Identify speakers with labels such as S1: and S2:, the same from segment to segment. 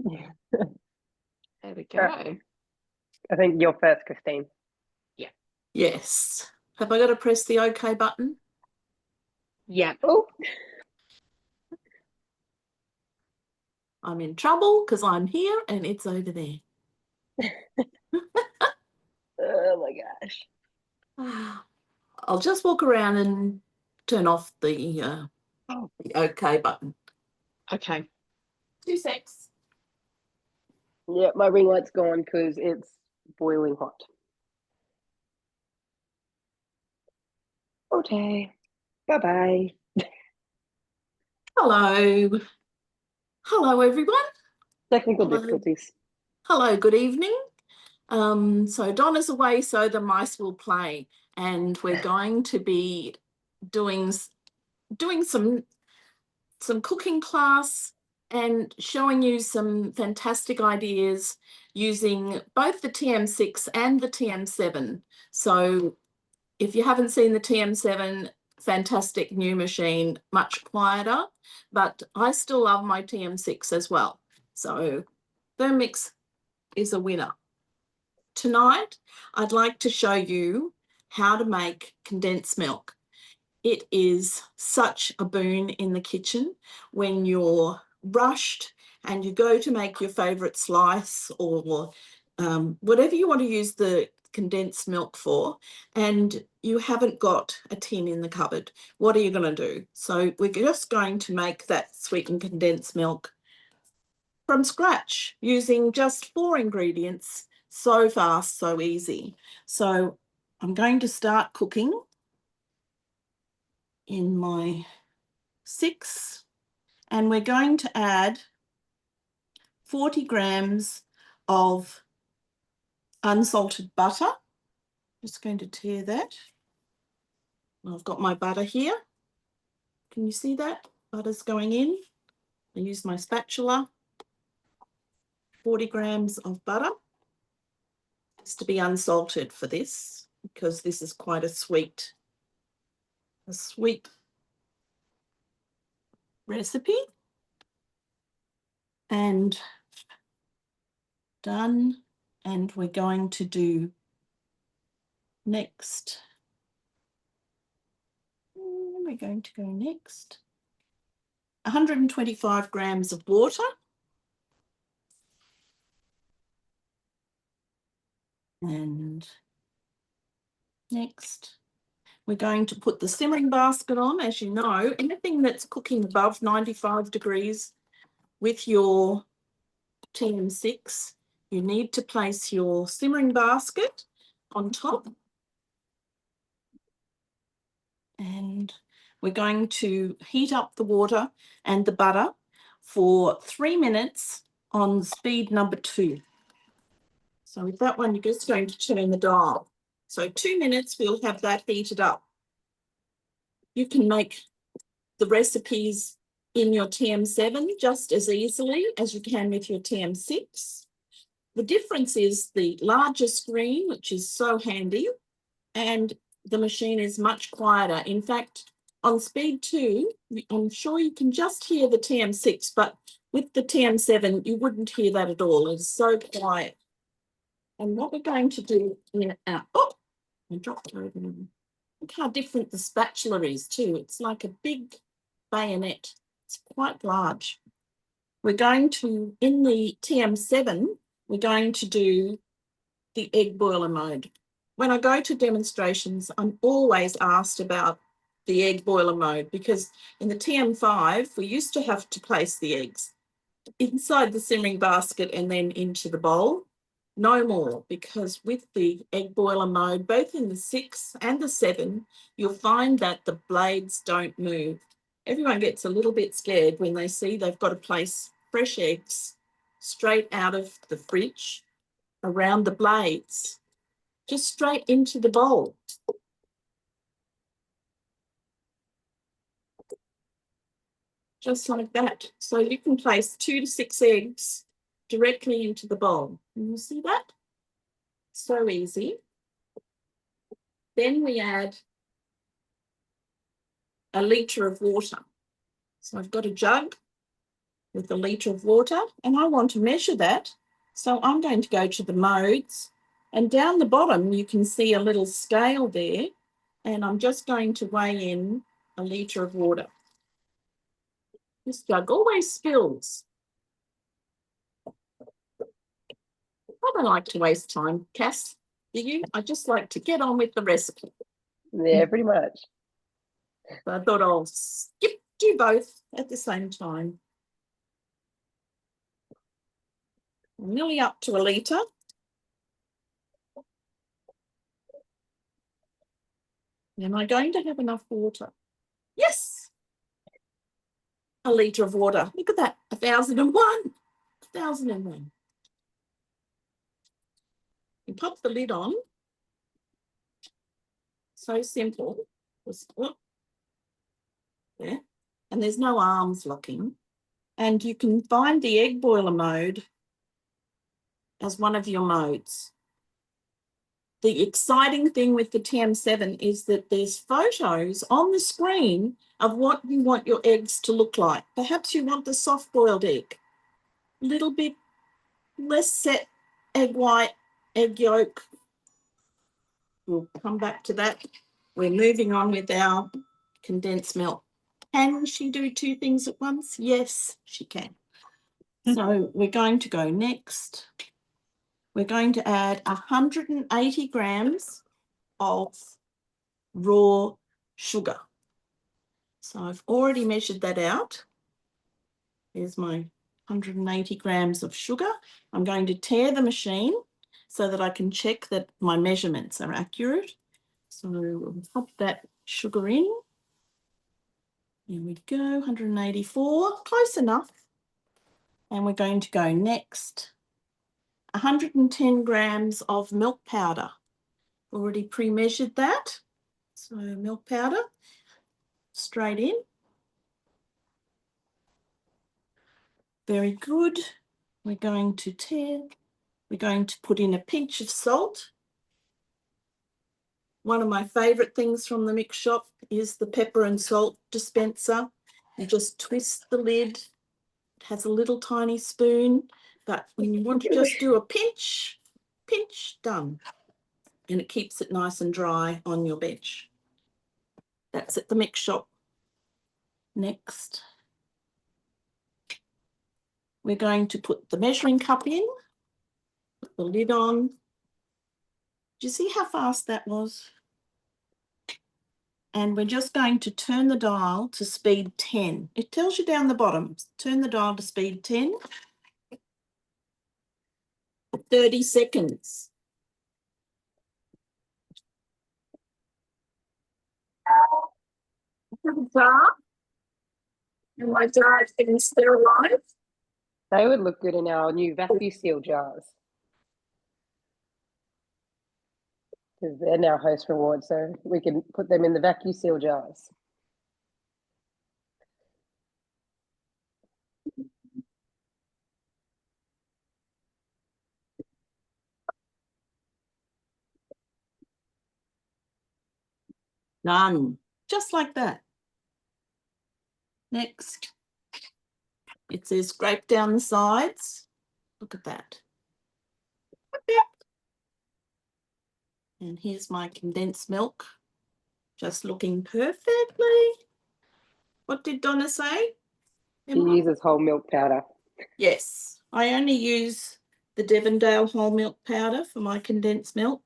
S1: There we go.
S2: I think you're first, Christine.
S1: Yeah.
S3: Yes. Have I got to press the OK button?
S1: Yeah.
S2: Oh.
S3: I'm in trouble because I'm here and it's over there.
S2: Oh my gosh.
S3: I'll just walk around and turn off the OK button.
S1: Okay.
S3: 2 secs.
S2: Yeah, my ring light's gone because it's boiling hot. Okay. Bye-bye.
S3: Hello. Hello, everyone.
S2: Technical difficulties.
S3: Hello, good evening. So Donna's away, so the mice will play, and we're going to be doing some cooking class and showing you some fantastic ideas using both the TM6 and the TM7. So if you haven't seen the TM7, fantastic new machine, much quieter, but I still love my TM6 as well. So Thermomix is a winner. Tonight, I'd like to show you how to make condensed milk. It is such a boon in the kitchen when you're rushed and you go to make your favourite slice or whatever you want to use the condensed milk for, and you haven't got a tin in the cupboard. What are you going to do? So we're just going to make that sweetened condensed milk from scratch using just 4 ingredients. So fast, so easy. So I'm going to start cooking in my 6, and we're going to add 40 grams of unsalted butter. Just going to tear that. I've got my butter here. Can you see that? Butter's going in. I use my spatula. 40 grams of butter. It's to be unsalted for this because this is quite a sweet recipe. And done. And we're going to do next. We're going to go next. 125 grams of water. And next, we're going to put the simmering basket on. As you know, anything that's cooking above 95 degrees with your TM6, you need to place your simmering basket on top. And we're going to heat up the water and the butter for 3 minutes on speed number 2. So with that one, you're just going to turn the dial. So 2 minutes, we'll have that heated up. You can make the recipes in your TM7 just as easily as you can with your TM6. The difference is the larger screen, which is so handy, and the machine is much quieter. In fact, on speed 2, I'm sure you can just hear the TM6, but with the TM7, you wouldn't hear that at all. It's so quiet. And what we're going to do in oh, I dropped it over there. Look how different the spatula is too. It's like a big bayonet. It's quite large. We're going to, in the TM7, we're going to do the egg boiler mode. When I go to demonstrations, I'm always asked about the egg boiler mode because in the TM5, we used to have to place the eggs inside the simmering basket and then into the bowl. No more, because with the egg boiler mode, both in the 6 and the 7, you'll find that the blades don't move. Everyone gets a little bit scared when they see they've got to place fresh eggs straight out of the fridge around the blades, just straight into the bowl. Just like that. So you can place 2 to 6 eggs directly into the bowl. Can you see that? So easy. Then we add a litre of water. So I've got a jug with a litre of water, and I want to measure that. So I'm going to go to the modes, and down the bottom you can see a little scale there, and I'm just going to weigh in a litre of water. This jug always spills. I don't like to waste time, Kass. Do you? I just like to get on with the recipe.
S2: Yeah, pretty much.
S3: So I thought I'll do both at the same time. I'm nearly up to a litre. Am I going to have enough water? Yes. A litre of water. Look at that. 1,001. 1,001. You pop the lid on. So simple. There. And there's no arms locking. And you can find the egg boiler mode as one of your modes. The exciting thing with the TM7 is that there's photos on the screen of what you want your eggs to look like. Perhaps you want the soft-boiled egg, a little bit less set egg white, egg yolk. We'll come back to that. We're moving on with our condensed milk. Can she do two things at once? Yes, she can. So we're going to go next. We're going to add 180 grams of raw sugar. So I've already measured that out. Here's my 180 grams of sugar. I'm going to tear the machine so that I can check that my measurements are accurate. So we'll pop that sugar in. Here we go, 184, close enough. And we're going to go next. 110 grams of milk powder. Already pre-measured that. So milk powder, straight in. Very good. We're going to put in a pinch of salt. One of my favourite things from the mix shop is the pepper and salt dispenser. You just twist the lid. It has a little tiny spoon, but when you want to just do a pinch, done. And it keeps it nice and dry on your bench. That's at the mix shop. Next, we're going to put the measuring cup in, put the lid on. Do you see how fast that was? And we're just going to turn the dial to speed 10. It tells you down the bottom, turn the dial to speed 10. 30 seconds. Jar. And my jar has been sterilised.
S2: They would look good in our new vacuum seal jars. Because they're now host rewards, so we can put them in the vacuum seal jars.
S3: Done. Just like that. Next. It says scrape down the sides. Look at that. And here's my condensed milk. Just looking perfectly. What did Donna say?
S2: She uses whole milk powder.
S3: Yes, I only use the Devondale whole milk powder for my condensed milk.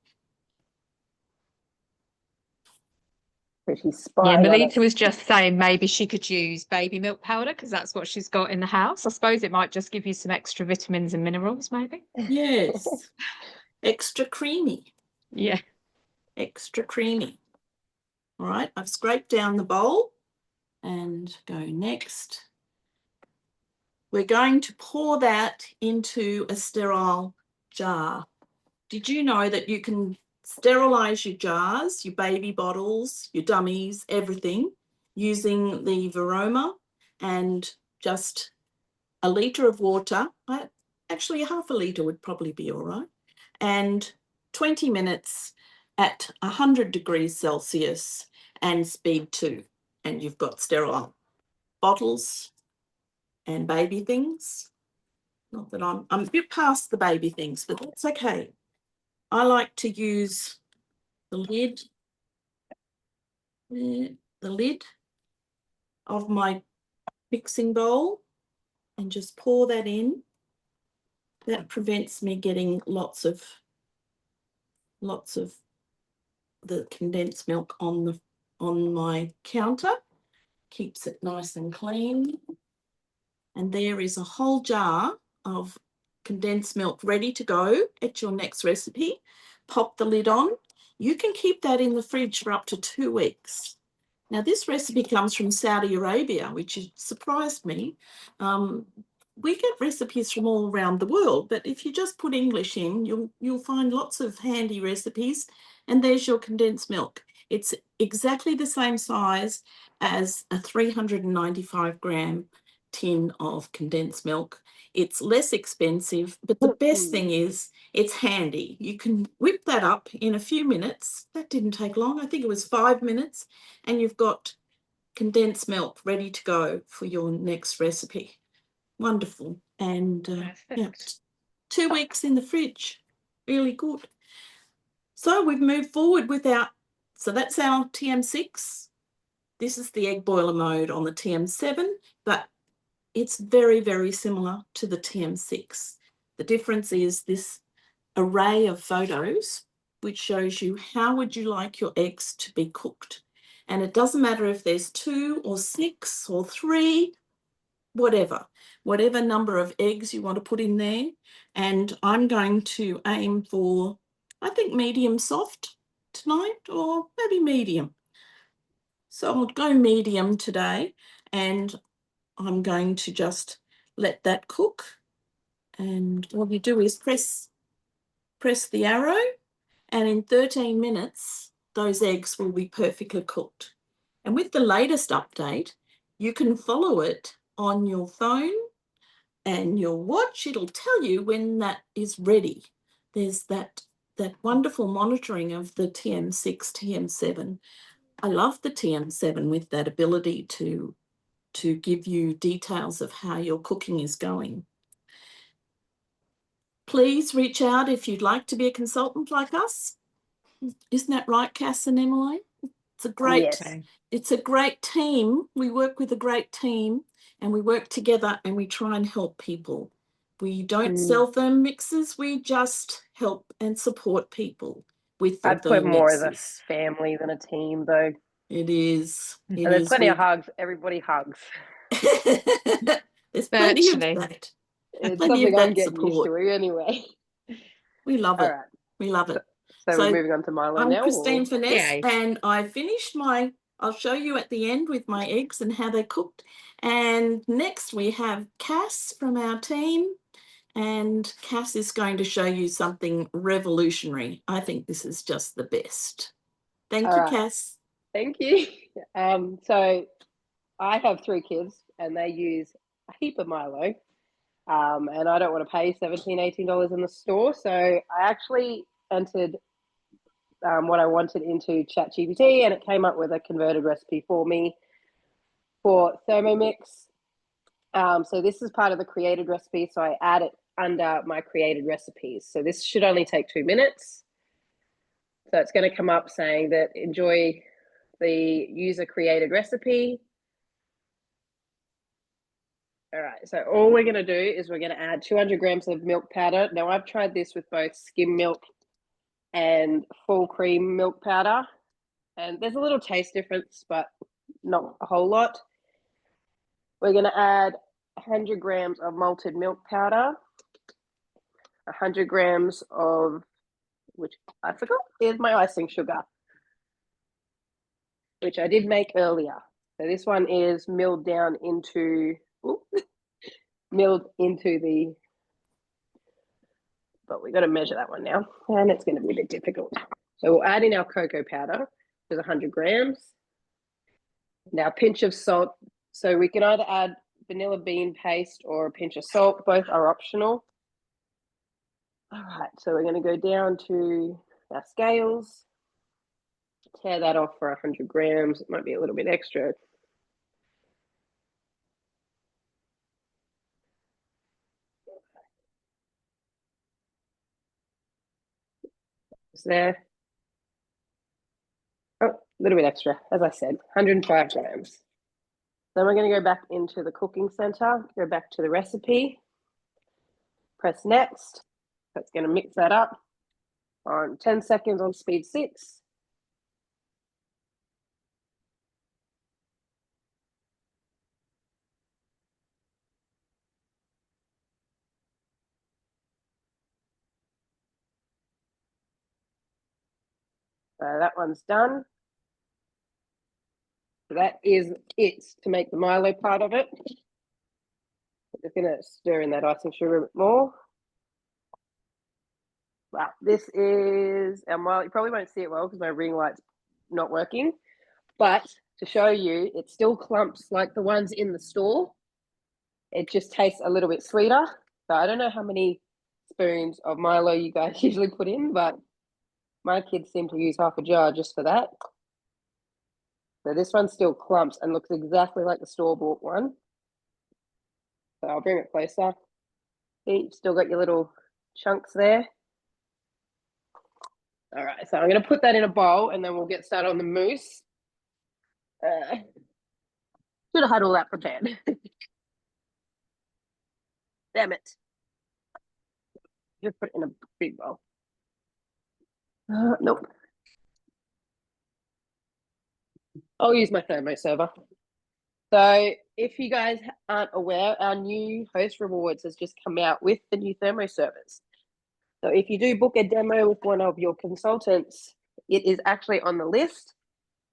S2: So she's
S1: Yeah,
S2: spying on
S1: Melita
S2: us.
S1: was just saying maybe she could use baby milk powder because that's what she's got in the house. I suppose it might just give you some extra vitamins and minerals, maybe.
S3: Yes, extra creamy.
S1: Yeah.
S3: Extra creamy. All right, I've scraped down the bowl and go next. We're going to pour that into a sterile jar. Did you know that you can sterilise your jars, your baby bottles, your dummies, everything, using the Varoma and just a litre of water? Actually, half a litre would probably be all right. And 20 minutes at 100 degrees Celsius and speed 2. And you've got sterile bottles and baby things. Not that I'm a bit past the baby things, but that's okay. I like to use the lid of my mixing bowl and just pour that in. That prevents me getting lots of the condensed milk on my counter. Keeps it nice and clean. And there is a whole jar of condensed milk ready to go at your next recipe. Pop the lid on. You can keep that in the fridge for up to 2 weeks. Now, this recipe comes from Saudi Arabia, which surprised me. We get recipes from all around the world, but if you just put English in, you'll find lots of handy recipes. And there's your condensed milk. It's exactly the same size as a 395-gram tin of condensed milk. It's less expensive, but the best thing is it's handy. You can whip that up in a few minutes. That didn't take long. I think it was 5 minutes, and you've got condensed milk ready to go for your next recipe. Wonderful. And yeah, 2 weeks in the fridge. Really good. So we've moved forward with so that's our TM6. This is the egg boiler mode on the TM7, but it's very, very similar to the TM6. The difference is this array of photos, which shows you how would you like your eggs to be cooked. And it doesn't matter if there's 2 or 6 or 3, whatever number of eggs you want to put in there. And I'm going to aim for, I think, medium soft tonight, or maybe medium. So I'll go medium today, and I'm going to just let that cook. And what you do is press the arrow, and in 13 minutes, those eggs will be perfectly cooked. And with the latest update, you can follow it on your phone and your watch. It'll tell you when that is ready. There's that wonderful monitoring of the TM6, TM7. I love the TM7 with that ability to give you details of how your cooking is going. Please reach out if you'd like to be a consultant like us. Isn't that right, Kass and Emily? It's a great team. We work with a great team, and we work together, and we try and help people. We don't sell Thermomixes, we just help and support people with their
S2: I'd put more as a
S3: Thermomixes.
S2: family than a team, though.
S3: It is.
S2: And there's plenty of hugs. Everybody hugs.
S3: There's plenty of
S1: Virtually.
S3: that.
S2: It's
S3: Plenty of
S2: something I'm
S3: that
S2: getting used
S3: support.
S2: to anyway.
S3: We love
S2: All
S3: it.
S2: right.
S3: We love it.
S2: So we're moving on to Milo
S3: I'm
S2: now.
S3: Christine
S2: or?
S3: Finesse,
S1: Yay.
S3: and I finished I'll show you at the end with my eggs and how they're cooked. And next we have Kass from our team, and Kass is going to show you something revolutionary. I think this is just the best. Thank
S2: All
S3: you,
S2: right.
S3: Kass.
S2: Thank you. So I have 3 kids, and they use a heap of Milo. And I don't want to pay $17, $18 in the store. So I actually entered what I wanted into ChatGPT, and it came up with a converted recipe for me for Thermomix. So this is part of the created recipe. So I add it under my created recipes. So this should only take 2 minutes. So it's going to come up saying that enjoy the user created recipe. All right, so all we're going to do is we're going to add 200 grams of milk powder. Now, I've tried this with both skim milk and full cream milk powder, and there's a little taste difference, but not a whole lot. We're going to add 100 grams of malted milk powder, 100 grams of, which I forgot is my icing sugar, which I did make earlier. So this one is milled down into, but we got to measure that one now, and it's going to be a bit difficult. So we'll add in our cocoa powder, which is 100 grams. Now, a pinch of salt. So we can either add vanilla bean paste or a pinch of salt. Both are optional. All right, so we're going to go down to our scales. Tear that off for 100 grams. It might be a little bit extra. It's there. Oh, a little bit extra, as I said, 105 grams. Then we're going to go back into the cooking center, go back to the recipe, press next. That's going to mix that up on 10 seconds on speed 6. That one's done. So that is it to make the Milo part of it. I'm just going to stir in that icing sugar a bit more. Wow, this is our Milo. You probably won't see it well because my ring light's not working. But to show you, it still clumps like the ones in the store. It just tastes a little bit sweeter. So I don't know how many spoons of Milo you guys usually put in, but my kids seem to use half a jar just for that. So this one still clumps and looks exactly like the store-bought one. So I'll bring it closer. See, you've still got your little chunks there. All right, so I'm going to put that in a bowl and then we'll get started on the mousse. Should have had all that prepared. Damn it. Just put it in a big bowl. Nope. I'll use my thermo server. So if you guys aren't aware, our new host rewards has just come out with the new thermo servers. So if you do book a demo with one of your consultants, it is actually on the list.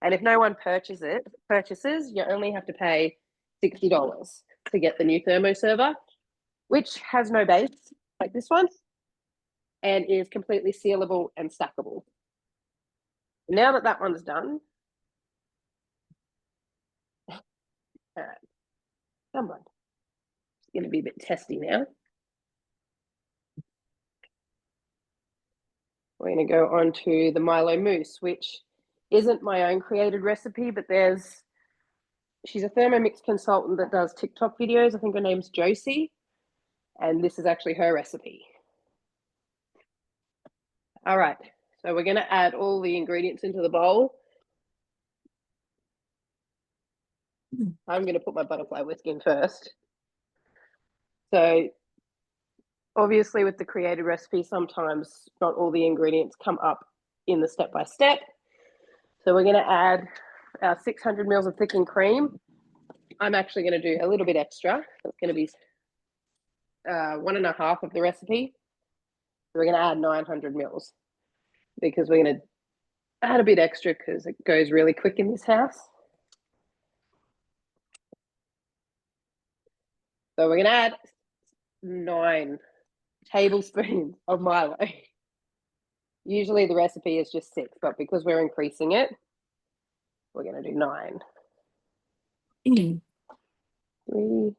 S2: And if no one purchases, you only have to pay $60 to get the new thermo server, which has no base like this one and is completely sealable and stackable. Now that that one's done, all right, come on. It's going to be a bit testy now. We're going to go on to the Milo mousse, which isn't my own created recipe, but she's a Thermomix consultant that does TikTok videos. I think her name's Josie, and this is actually her recipe. All right, so we're going to add all the ingredients into the bowl. I'm going to put my butterfly whisk in first. So obviously with the created recipe, sometimes not all the ingredients come up in the step-by-step. So we're going to add our 600 mils of thickened cream. I'm actually going to do a little bit extra. It's going to be 1.5 of the recipe. So we're going to add 900 mils because we're going to add a bit extra because it goes really quick in this house. So we're going to add 9 tablespoons of Milo. Usually the recipe is just 6, but because we're increasing it, we're going to do 9. 3.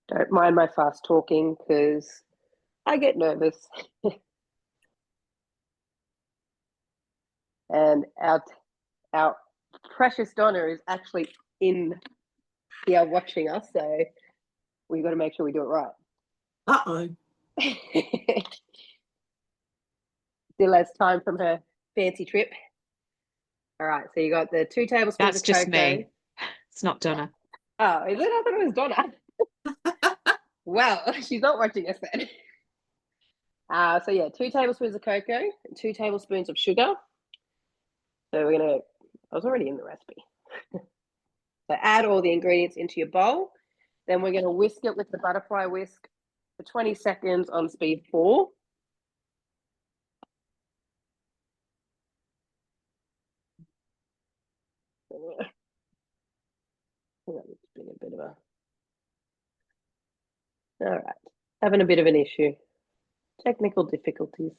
S2: Don't mind my fast talking because I get nervous. And our precious Donna is actually in here watching us, so we've got to make sure we do it right.
S3: Uh-oh.
S2: Still has time from her fancy trip. All right, so you got the 2 tablespoons
S1: That's
S2: of
S1: just
S2: cocoa.
S1: me. It's not Donna.
S2: Oh, is it? I thought it was Donna. Well, she's not watching us then. So yeah, 2 tablespoons of cocoa and 2 tablespoons of sugar. So we're gonna, I was already in the recipe. So add all the ingredients into your bowl. Then we're gonna whisk it with the butterfly whisk for 20 seconds on speed 4. All right, having a bit of an issue. Technical difficulties.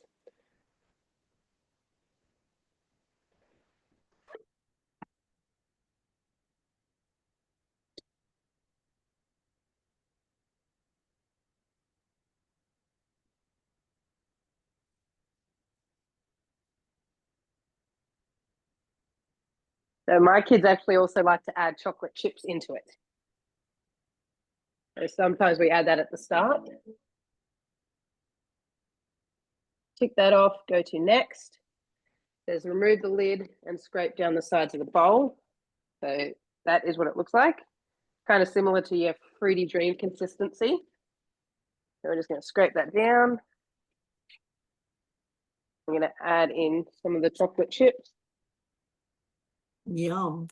S2: So my kids actually also like to add chocolate chips into it. So sometimes we add that at the start. tick that off, go to next. There's remove the lid and scrape down the sides of the bowl. So that is what it looks like. Kind of similar to your Fruity Dream consistency. So we're just going to scrape that down. I'm going to add in some of the chocolate chips.
S3: Yum.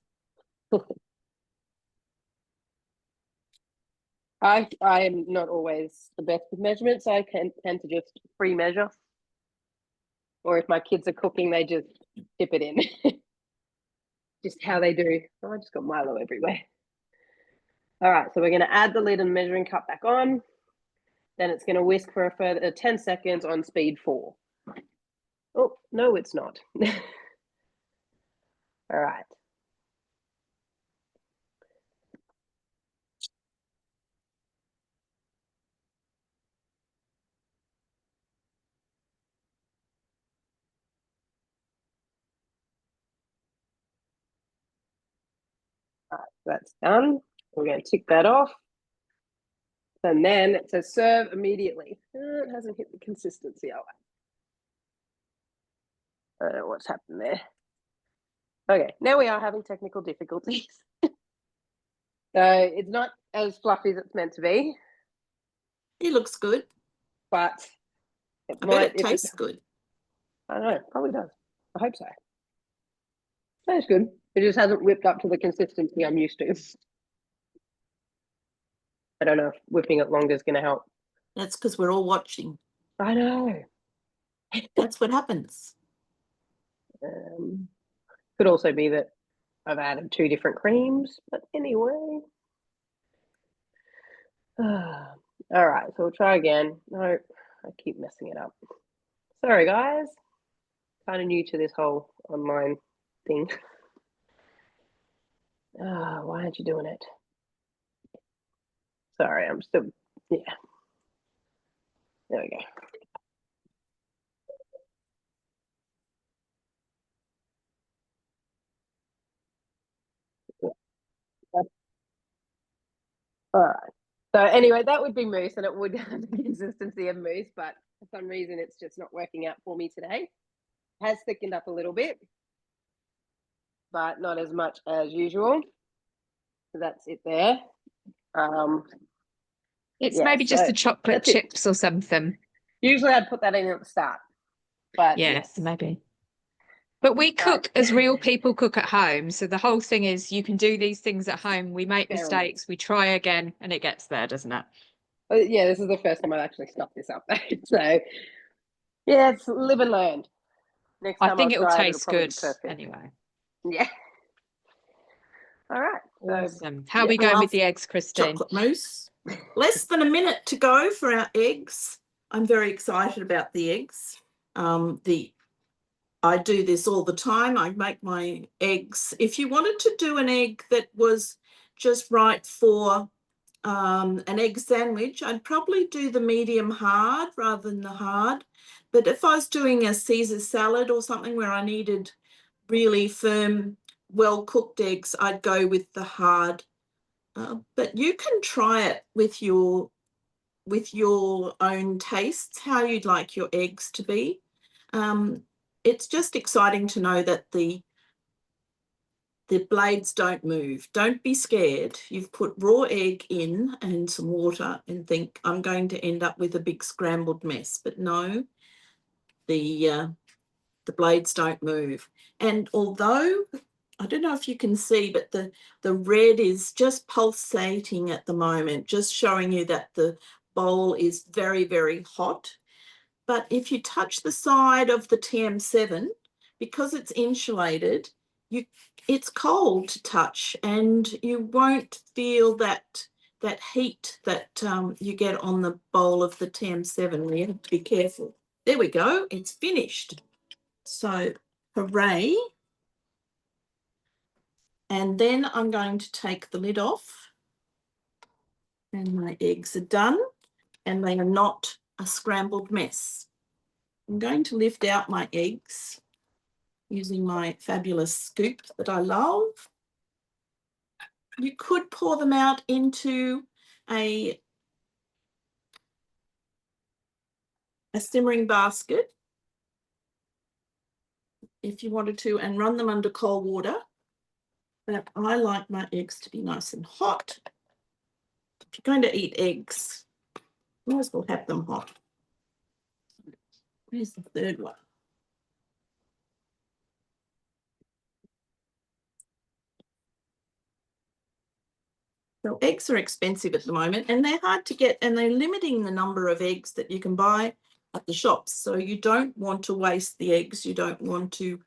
S2: I am not always the best with measurements. I tend to just free measure. Or if my kids are cooking, they just dip it in. Just how they do. Oh, I just got Milo everywhere. All right, so we're going to add the lid and measuring cup back on. Then it's going to whisk for a further 10 seconds on speed 4. Oh, no, it's not. All right. All right, that's done. We're going to tick that off. And then it says serve immediately. It hasn't hit the consistency. Oh, I don't know what's happened there. Okay, now we are having technical difficulties. So it's not as fluffy as it's meant to be.
S3: It looks good.
S2: But it
S3: I
S2: might,
S3: bet it tastes good.
S2: I don't know, probably does. I hope so. That's good. It just hasn't whipped up to the consistency I'm used to. I don't know if whipping it longer is going to help.
S3: That's because we're all watching.
S2: I know.
S3: That's what happens.
S2: Could also be that I've added 2 different creams, but anyway. All right, so we'll try again. No, I keep messing it up. Sorry, guys. Kind of new to this whole online thing. Why aren't you doing it? Sorry, I'm still, yeah. There we go. All right. So anyway, that would be mousse, and it would have the consistency of mousse, but for some reason it's just not working out for me today. It has thickened up a little bit, but not as much as usual. So that's it there.
S1: It's
S2: yeah,
S1: maybe just
S2: so
S1: the chocolate
S2: that's it.
S1: chips or something.
S2: Usually I'd put that in at the start, but
S1: Yes, maybe. But we cook as real people cook at home. So the whole thing is you can do these things at home. We make mistakes, we try again, and it gets there, doesn't it?
S2: Yeah, this is the first time I've actually stuffed this up. So yeah, it's live and learn. Next time
S1: I think
S2: I'll
S1: it'll
S2: try
S1: taste
S2: it'll
S1: good
S2: perfect.
S1: anyway.
S2: Yeah. All right.
S1: Awesome. How are we going with the eggs, Christine?
S3: Chocolate mousse. Less than a minute to go for our eggs. I'm very excited about the eggs. I do this all the time. I make my eggs. If you wanted to do an egg that was just right for an egg sandwich, I'd probably do the medium hard rather than the hard. But if I was doing a Caesar salad or something where I needed really firm, well-cooked eggs, I'd go with the hard. But you can try it with your own tastes, how you'd like your eggs to be. It's just exciting to know that the blades don't move. Don't be scared. You've put raw egg in and some water and think, I'm going to end up with a big scrambled mess. But no, the blades don't move. And although, I don't know if you can see, but the red is just pulsating at the moment, just showing you that the bowl is very, very hot. But if you touch the side of the TM7, because it's insulated, it's cold to touch, and you won't feel that heat that you get on the bowl of the TM7. You have to be careful. There we go. It's finished. So, hooray. And then I'm going to take the lid off, and my eggs are done, and they are not a scrambled mess. I'm going to lift out my eggs using my fabulous scoop that I love. You could pour them out into a simmering basket, if you wanted to, and run them under cold water. But I like my eggs to be nice and hot. If you're going to eat eggs, you might as well have them hot. Where's the third one? So eggs are expensive at the moment, and they're hard to get, and they're limiting the number of eggs that you can buy at the shops. So you don't want to waste the eggs. You don't want to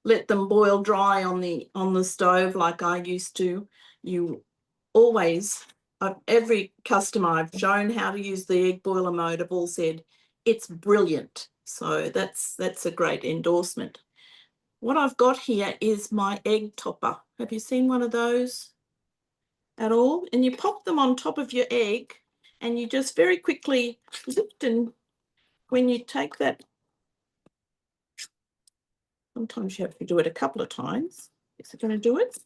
S3: let them boil dry on the stove like I used to. You always, every customer I've shown how to use the egg boiler mode have all said it's brilliant. So that's a great endorsement. What I've got here is my egg topper. Have you seen one of those at all? And you pop them on top of your egg, and you just very quickly lift, and when you take that, sometimes you have to do it a couple of times. Is it going to do it?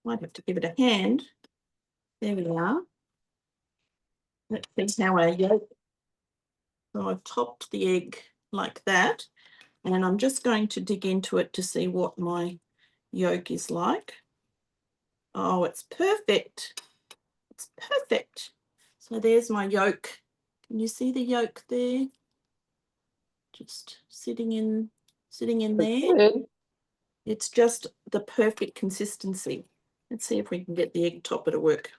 S3: Might have to give it a hand. There we are. Let's see how our yolk. So I've topped the egg like that, and I'm just going to dig into it to see what my yolk is like. Oh, it's perfect. It's perfect. So there's my yolk. Can you see the yolk there? Just sitting in there.
S2: Good.
S3: It's just the perfect consistency. Let's see if we can get the egg topper to work.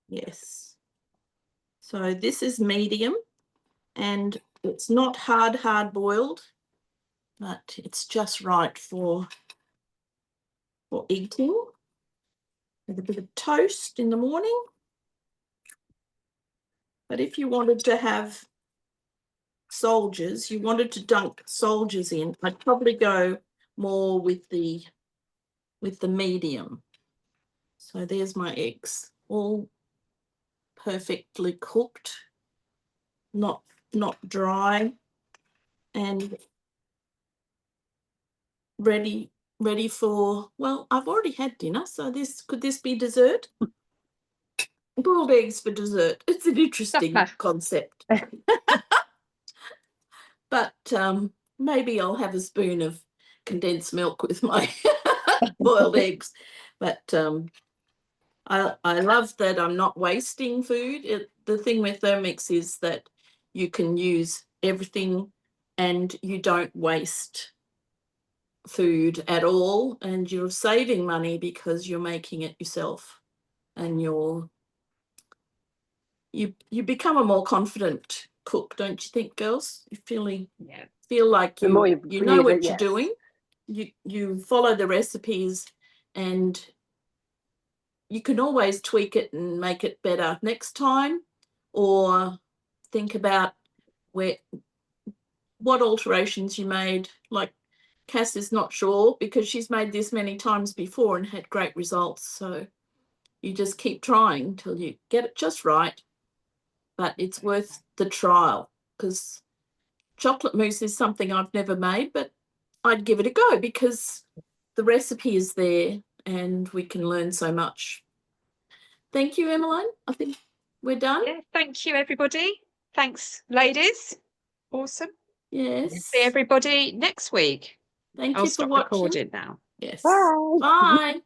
S3: Yes. So this is medium, and it's not hard boiled, but it's just right for eating with a bit of toast in the morning. But if you wanted to have soldiers, you wanted to dunk soldiers in, I'd probably go more with the medium. So there's my eggs, all perfectly cooked, not dry, and ready for, well, I've already had dinner, so could this be dessert? Boiled eggs for dessert. It's an interesting concept. But maybe I'll have a spoon of condensed milk with my boiled eggs. But I love that I'm not wasting food. The thing with Thermomix is that you can use everything and you don't waste food at all, and you're saving money because you're making it yourself, and you become a more confident cook, don't you think, girls? You feel like you know what you're doing. You follow the recipes, and you can always tweak it and make it better next time, or think about what alterations you made. Like Kass is not sure because she's made this many times before and had great results. So you just keep trying until you get it just right. But it's worth the trial, because chocolate mousse is something I've never made, but I'd give it a go because the recipe is there and we can learn so much. Thank you, Emmeline. I think we're done.
S1: Yeah, thank you, everybody. Thanks, ladies. Awesome.
S3: Yes.
S1: See everybody next week.
S3: Thank
S1: I'll
S3: you for
S1: stop
S3: watching.
S1: recording now.
S3: Yes.
S2: Bye.
S3: Bye.